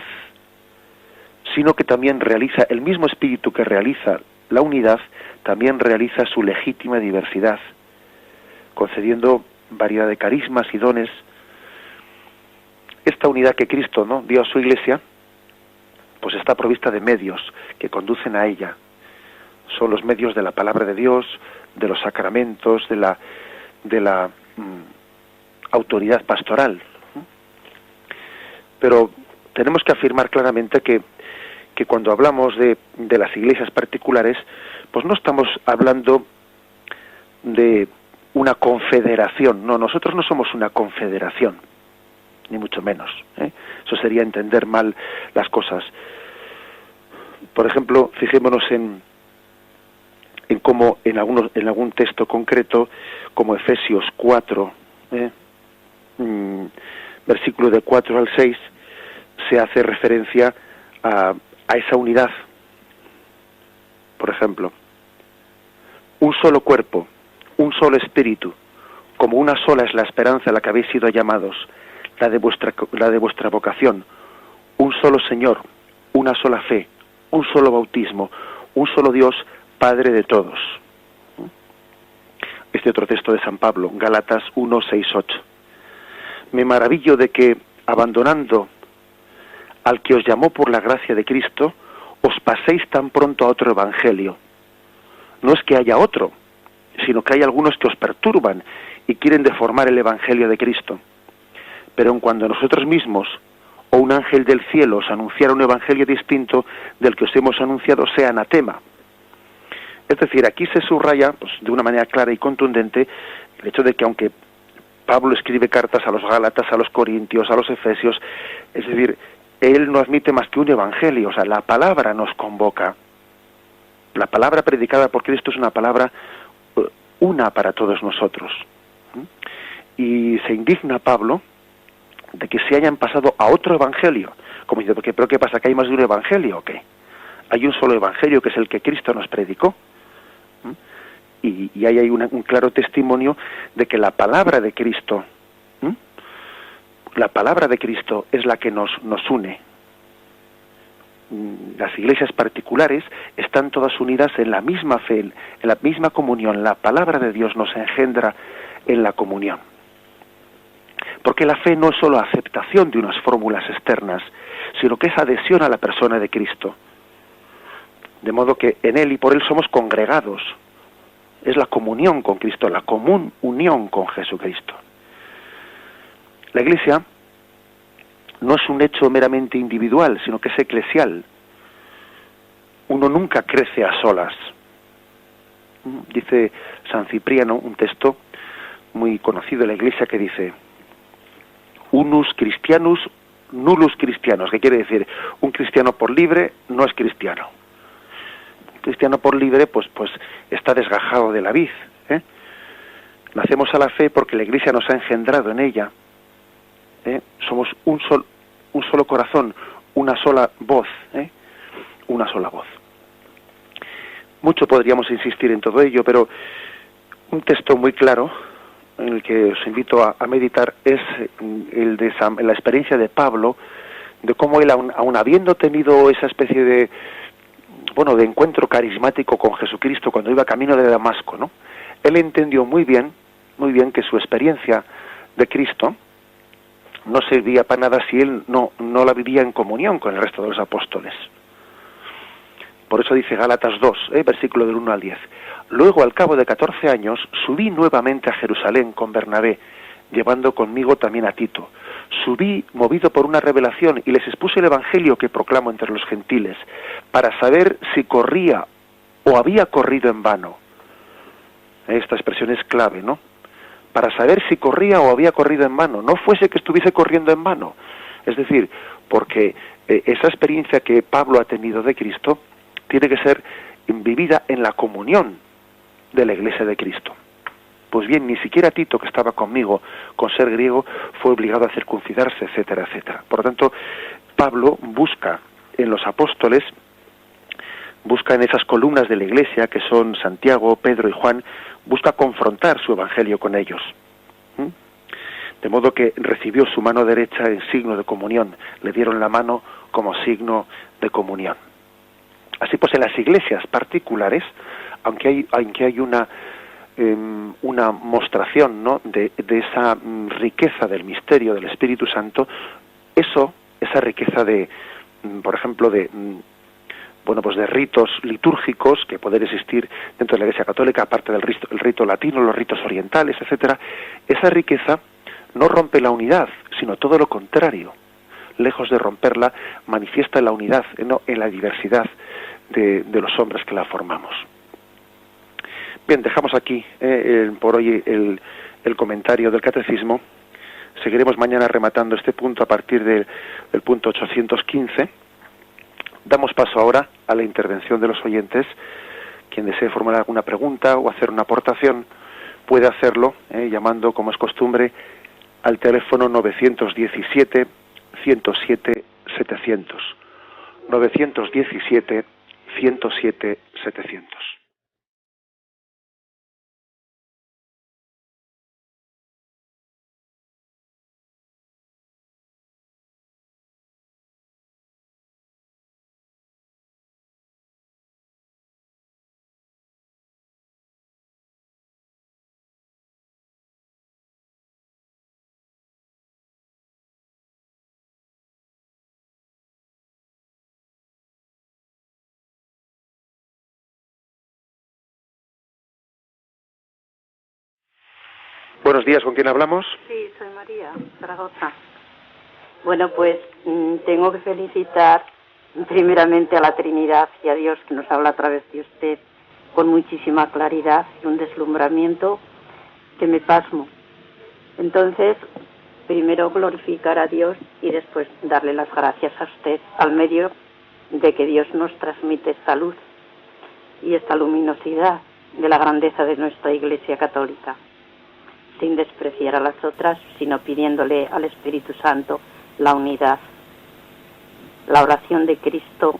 sino que también realiza, el mismo Espíritu que realiza la unidad, también realiza su legítima diversidad, concediendo variedad de carismas y dones. Esta unidad que Cristo, ¿no?, dio a su Iglesia, pues está provista de medios que conducen a ella. Son los medios de la palabra de Dios, de los sacramentos, de la autoridad pastoral. Pero tenemos que afirmar claramente que cuando hablamos de las iglesias particulares, pues no estamos hablando de una confederación. No, nosotros no somos una confederación, ni mucho menos, ¿eh? Eso sería entender mal las cosas. Por ejemplo, fijémonos en cómo en algún texto concreto, como Efesios 4, versículo de 4 al 6, se hace referencia a esa unidad. Por ejemplo, un solo cuerpo, un solo espíritu, como una sola es la esperanza a la que habéis sido llamados, la de vuestra vocación, un solo Señor, una sola fe, un solo bautismo, un solo Dios, Padre de todos. Este otro texto de San Pablo, Gálatas 1, 6, 8. Me maravillo de que, abandonando al que os llamó por la gracia de Cristo, os paséis tan pronto a otro evangelio. No es que haya otro, sino que hay algunos que os perturban y quieren deformar el evangelio de Cristo. Pero en cuando nosotros mismos o un ángel del cielo os anunciara un evangelio distinto del que os hemos anunciado, sea anatema. Es decir, aquí se subraya, pues, de una manera clara y contundente, el hecho de que aunque Pablo escribe cartas a los Gálatas, a los Corintios, a los Efesios, es decir, él no admite más que un evangelio, o sea, la palabra nos convoca. La palabra predicada por Cristo es una palabra una para todos nosotros. Y se indigna Pablo de que se hayan pasado a otro evangelio. Como dice, ¿pero qué pasa? ¿Que hay más de un evangelio o qué? Hay un solo evangelio que es el que Cristo nos predicó. Y ahí hay un claro testimonio de que la palabra de Cristo, la palabra de Cristo es la que nos une. Las iglesias particulares están todas unidas en la misma fe, en la misma comunión. La palabra de Dios nos engendra en la comunión. Porque la fe no es solo aceptación de unas fórmulas externas, sino que es adhesión a la persona de Cristo. De modo que en Él y por Él somos congregados. Es la comunión con Cristo, la común unión con Jesucristo. La Iglesia no es un hecho meramente individual, sino que es eclesial. Uno nunca crece a solas. Dice San Cipriano, un texto muy conocido de la Iglesia, que dice: unus Christianus nullus Christianos, que quiere decir, un cristiano por libre no es cristiano. Cristiano por libre, pues está desgajado de la vid. Nacemos a la fe porque la Iglesia nos ha engendrado en ella. Somos un solo corazón, una sola voz, una sola voz. Mucho podríamos insistir en todo ello, pero un texto muy claro en el que os invito a meditar es el de la experiencia de Pablo, de cómo él, aun habiendo tenido esa especie de encuentro carismático con Jesucristo cuando iba camino de Damasco, ¿no? Él entendió muy bien que su experiencia de Cristo no servía para nada si él no la vivía en comunión con el resto de los apóstoles. Por eso dice Gálatas 2, versículo del 1 al 10. Luego, al cabo de 14 años, subí nuevamente a Jerusalén con Bernabé, llevando conmigo también a Tito. Subí movido por una revelación y les expuse el evangelio que proclamo entre los gentiles, para saber si corría o había corrido en vano. Esta expresión es clave, ¿no? Para saber si corría o había corrido en vano, no fuese que estuviese corriendo en vano. Es decir, porque esa experiencia que Pablo ha tenido de Cristo tiene que ser vivida en la comunión de la Iglesia de Cristo. Pues bien, ni siquiera Tito, que estaba conmigo, con ser griego, fue obligado a circuncidarse, etcétera, etcétera. Por lo tanto, Pablo busca en los apóstoles, busca en esas columnas de la Iglesia, que son Santiago, Pedro y Juan, busca confrontar su evangelio con ellos. De modo que recibió su mano derecha en signo de comunión, le dieron la mano como signo de comunión. Así pues, en las iglesias particulares, aunque hay una mostración, ¿no?, de esa riqueza del misterio del Espíritu Santo, esa riqueza de, por ejemplo, de ritos litúrgicos que pueden existir dentro de la Iglesia Católica, aparte del rito latino, los ritos orientales, etcétera, esa riqueza no rompe la unidad, sino todo lo contrario. Lejos de romperla, manifiesta la unidad, no en la diversidad de los hombres que la formamos. Bien, dejamos aquí por hoy el comentario del Catecismo. Seguiremos mañana rematando este punto a partir del punto 815. Damos paso ahora a la intervención de los oyentes. Quien desee formular alguna pregunta o hacer una aportación puede hacerlo llamando, como es costumbre, al teléfono 917 107 700. 917 107 700. Buenos días, ¿con quién hablamos? Sí, soy María, Zaragoza. Bueno, pues tengo que felicitar primeramente a la Trinidad y a Dios, que nos habla a través de usted con muchísima claridad y un deslumbramiento que me pasmo. Entonces, primero glorificar a Dios y después darle las gracias a usted, al medio de que Dios nos transmite esta luz y esta luminosidad de la grandeza de nuestra Iglesia Católica, sin despreciar a las otras, sino pidiéndole al Espíritu Santo la unidad. La oración de Cristo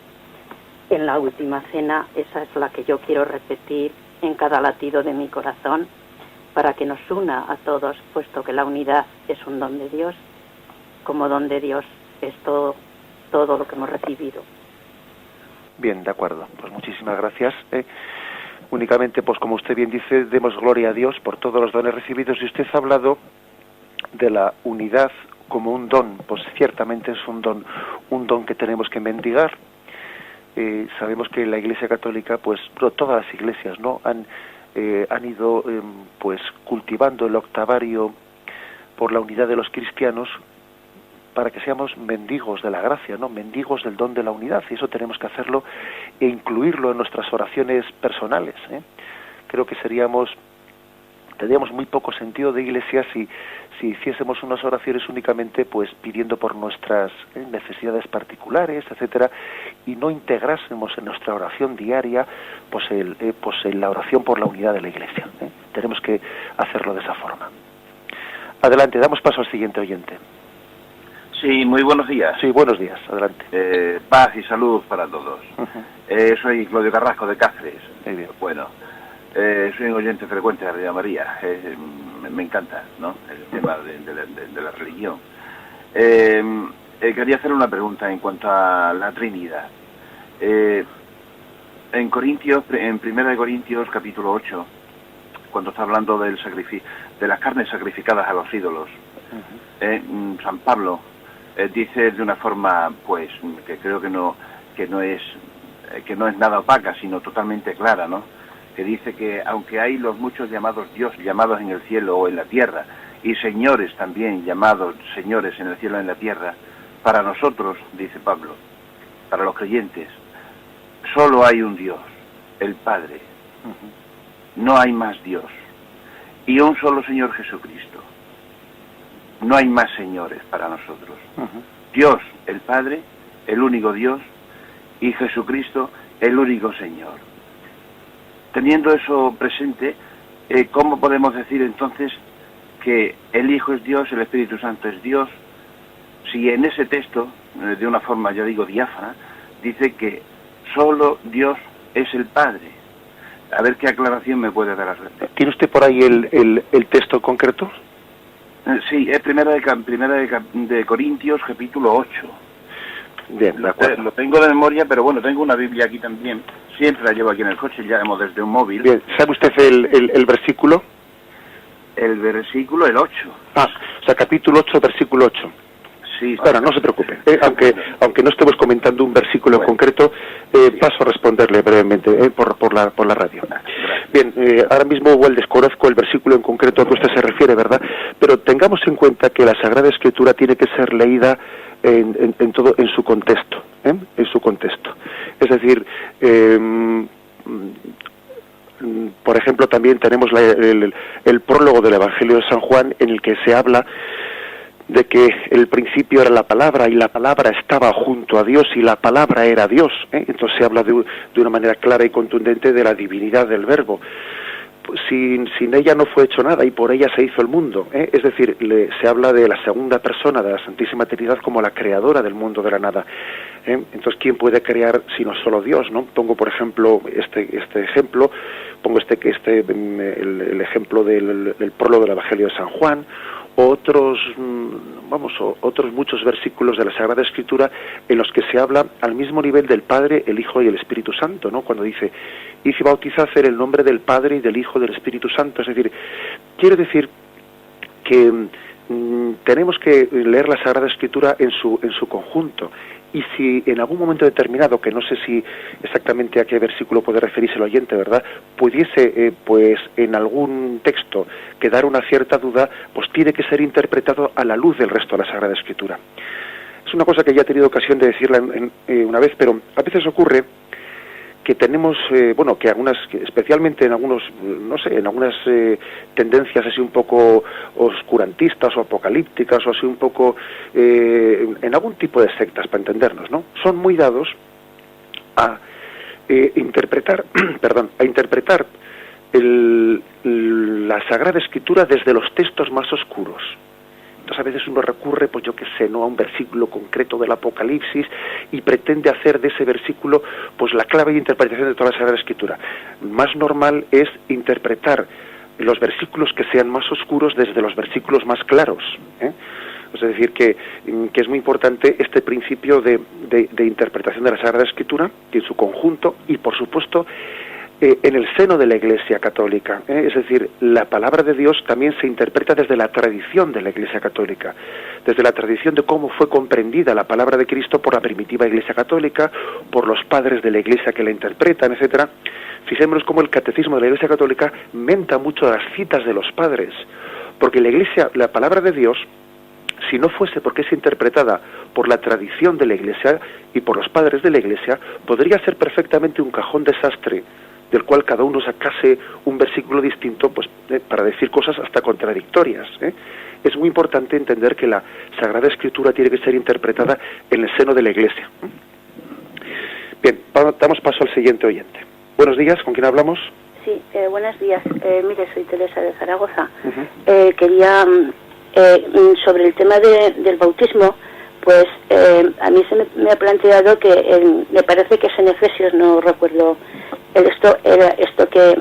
en la última cena, esa es la que yo quiero repetir en cada latido de mi corazón, para que nos una a todos, puesto que la unidad es un don de Dios, como don de Dios es todo lo que hemos recibido. Bien, de acuerdo. Pues muchísimas gracias. Únicamente, pues como usted bien dice, demos gloria a Dios por todos los dones recibidos. Y usted ha hablado de la unidad como un don. Pues ciertamente es un don que tenemos que mendigar. Sabemos que la Iglesia Católica, pues todas las iglesias, ¿no?, han ido pues cultivando el octavario por la unidad de los cristianos, para que seamos mendigos de la gracia, ¿no?, mendigos del don de la unidad, y eso tenemos que hacerlo e incluirlo en nuestras oraciones personales. Creo que tendríamos muy poco sentido de iglesia si hiciésemos unas oraciones únicamente pues pidiendo por nuestras necesidades particulares, etcétera, y no integrásemos en nuestra oración diaria pues la oración por la unidad de la iglesia. Tenemos que hacerlo de esa forma. Adelante, damos paso al siguiente oyente. Sí, muy buenos días. Sí, buenos días, adelante. Paz y salud para todos. Soy Claudio Carrasco de Cáceres. Muy bien. Bueno, soy un oyente frecuente de Radio María. Me encanta, ¿no?, el tema de la religión. Quería hacer una pregunta en cuanto a la Trinidad. En Corintios, en 1 Corintios capítulo 8, cuando está hablando del sacrificio, de las carnes sacrificadas a los ídolos, San Pablo dice de una forma, pues, que creo que no es nada opaca, sino totalmente clara, ¿no?, que dice que aunque hay los muchos llamados Dios, llamados en el cielo o en la tierra, y señores también llamados señores en el cielo o en la tierra, para nosotros, dice Pablo, para los creyentes, solo hay un Dios, el Padre. No hay más Dios. Y un solo Señor Jesucristo. No hay más señores para nosotros. Dios, el Padre, el único Dios, y Jesucristo, el único Señor. Teniendo eso presente, ¿cómo podemos decir entonces que el Hijo es Dios, el Espíritu Santo es Dios, si en ese texto, de una forma, yo digo, diáfana, dice que solo Dios es el Padre? A ver qué aclaración me puede dar al respecto. ¿Tiene usted por ahí el texto concreto? Sí, es primera de Corintios, capítulo 8. Bien, de acuerdo. Lo tengo de memoria, pero bueno, tengo una Biblia aquí también. Siempre la llevo aquí en el coche, ya hemos desde un móvil. Bien, ¿sabe usted el versículo? El versículo, el 8. Ah, o sea, capítulo 8, versículo 8. Sí. Bueno, no se preocupe. Aunque no estemos comentando un versículo en concreto, paso a responderle brevemente por la radio. Bien, ahora mismo igual desconozco el versículo en concreto a que usted se refiere, ¿verdad? Pero tengamos en cuenta que la Sagrada Escritura tiene que ser leída en todo, en su contexto, en su contexto. Es decir, por ejemplo, también tenemos el prólogo del Evangelio de San Juan, en el que se habla de que el principio era la palabra y la palabra estaba junto a Dios y la palabra era Dios, Entonces se habla de una manera clara y contundente de la divinidad del Verbo. Sin ella no fue hecho nada y por ella se hizo el mundo, Es decir, se habla de la segunda persona de la Santísima Trinidad como la creadora del mundo de la nada, Entonces, ¿quién puede crear sino solo Dios, no? Pongo, por ejemplo, este ejemplo, pongo el ejemplo del prólogo del Evangelio de San Juan, otros muchos versículos de la Sagrada Escritura en los que se habla al mismo nivel del Padre, el Hijo y el Espíritu Santo, ¿no? Cuando dice, y si bautizad en el nombre del Padre y del Hijo y del Espíritu Santo. Es decir, quiere decir que tenemos que leer la Sagrada Escritura en su conjunto. Y si en algún momento determinado, que no sé si exactamente a qué versículo puede referirse el oyente, ¿verdad?, pudiese, pues en algún texto quedar una cierta duda, pues tiene que ser interpretado a la luz del resto de la Sagrada Escritura. Es una cosa que ya he tenido ocasión de decirla una vez, pero a veces ocurre que tenemos, especialmente en algunos, en algunas tendencias así un poco oscurantistas o apocalípticas o así un poco, en algún tipo de sectas, para entendernos, ¿no? Son muy dados a interpretar la Sagrada Escritura desde los textos más oscuros. Entonces a veces uno recurre, pues yo qué sé, ¿no?, a un versículo concreto del Apocalipsis y pretende hacer de ese versículo pues la clave de interpretación de toda la Sagrada Escritura. Más normal es interpretar los versículos que sean más oscuros desde los versículos más claros, Es decir, que es muy importante este principio de interpretación de la Sagrada Escritura en su conjunto y, por supuesto, en el seno de la Iglesia Católica, Es decir, la palabra de Dios también se interpreta desde la tradición de la Iglesia Católica, desde la tradición de cómo fue comprendida la palabra de Cristo por la primitiva Iglesia Católica, por los padres de la Iglesia que la interpretan, etcétera. Fijémonos cómo el catecismo de la Iglesia Católica menta mucho las citas de los padres, porque la palabra de Dios, si no fuese porque es interpretada por la tradición de la Iglesia y por los padres de la Iglesia, podría ser perfectamente un cajón desastre del cual cada uno sacase un versículo distinto, pues para decir cosas hasta contradictorias. Es muy importante entender que la Sagrada Escritura tiene que ser interpretada en el seno de la Iglesia. Bien, damos paso al siguiente oyente. Buenos días, ¿con quién hablamos? Sí, buenos días. Mire, soy Teresa de Zaragoza. Quería, sobre el tema del bautismo, Pues a mí me ha planteado que me parece que es en Efesios, no recuerdo, era esto que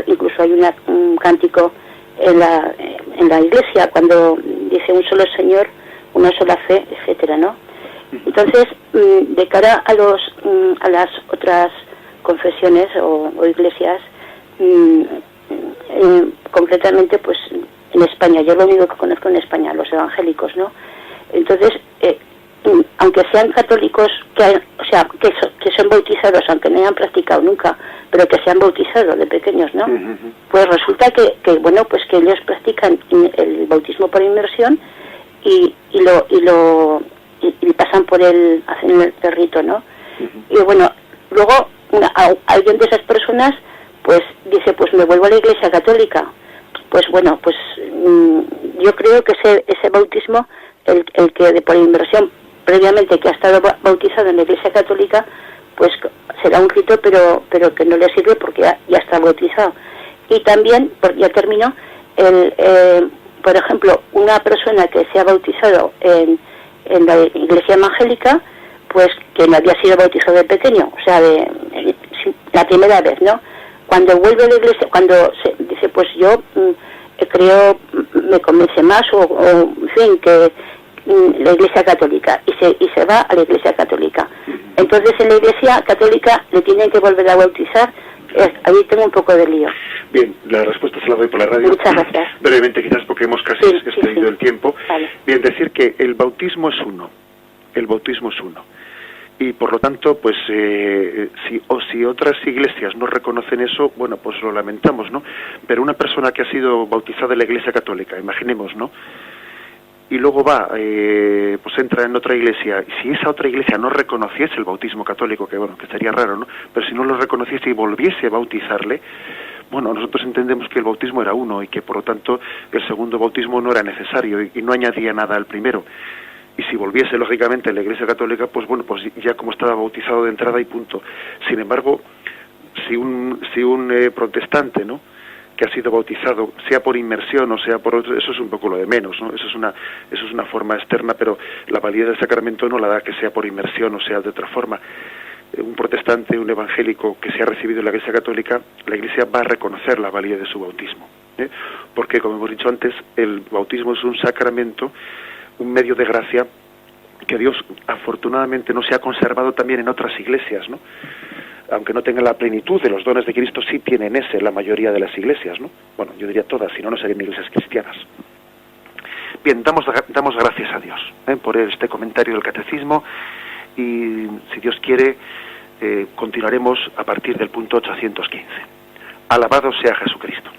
incluso hay un cántico en la iglesia cuando dice un solo Señor, una sola fe, etcétera, ¿no? Entonces, de cara a las otras confesiones o iglesias, concretamente, pues en España, yo lo único que conozco en España, los evangélicos, ¿no? Entonces, aunque sean católicos, que son bautizados, aunque no hayan practicado nunca, pero que se han bautizado de pequeños, ¿no? Pues resulta que bueno, pues que ellos practican el bautismo por inmersión y pasan por hacen el rito, ¿no? Y bueno, luego alguien de esas personas pues dice, pues me vuelvo a la Iglesia Católica. Pues bueno, pues yo creo que ese bautismo, el que por inmersión previamente que ha estado bautizado en la Iglesia Católica, pues será un rito, pero que no le sirve porque ya está bautizado. Y también, ya termino, por ejemplo, una persona que se ha bautizado en la Iglesia Evangélica, pues que no había sido bautizado de pequeño, o sea, la primera vez, ¿no? Cuando vuelve a la Iglesia, cuando dice, pues yo creo, me convence más, en fin, que la Iglesia Católica, y se va a la Iglesia Católica. Entonces en la Iglesia Católica le tienen que volver a bautizar. Ahí tengo un poco de lío. Bien, la respuesta se la doy por la radio. Muchas gracias. Brevemente, quizás porque hemos casi excedido el tiempo. Vale. Bien, decir que el bautismo es uno. El bautismo es uno. Y por lo tanto, pues si otras iglesias no reconocen eso, bueno, pues lo lamentamos, ¿no? Pero una persona que ha sido bautizada en la Iglesia Católica, imaginemos, ¿no? Y luego pues entra en otra iglesia, y si esa otra iglesia no reconociese el bautismo católico, que bueno, que estaría raro, ¿no? Pero si no lo reconociese y volviese a bautizarle, bueno, nosotros entendemos que el bautismo era uno y que por lo tanto el segundo bautismo no era necesario y no añadía nada al primero. Y si volviese lógicamente a la Iglesia Católica, pues bueno, pues ya como estaba bautizado de entrada y punto. Sin embargo, si un protestante, ¿no?, que ha sido bautizado, sea por inmersión o sea por otro, eso es un poco lo de menos, ¿no? Eso es una forma externa, pero la validez del sacramento no la da que sea por inmersión o sea de otra forma. Un protestante, un evangélico que se ha recibido en la Iglesia Católica, la Iglesia va a reconocer la validez de su bautismo, porque, como hemos dicho antes, el bautismo es un sacramento, un medio de gracia que Dios afortunadamente no se ha conservado también en otras iglesias, ¿no? Aunque no tengan la plenitud de los dones de Cristo, sí tienen la mayoría de las iglesias, ¿no? Bueno, yo diría todas, si no, no serían iglesias cristianas. Bien, damos gracias a Dios por este comentario del Catecismo y, si Dios quiere, continuaremos a partir del punto 815. Alabado sea Jesucristo.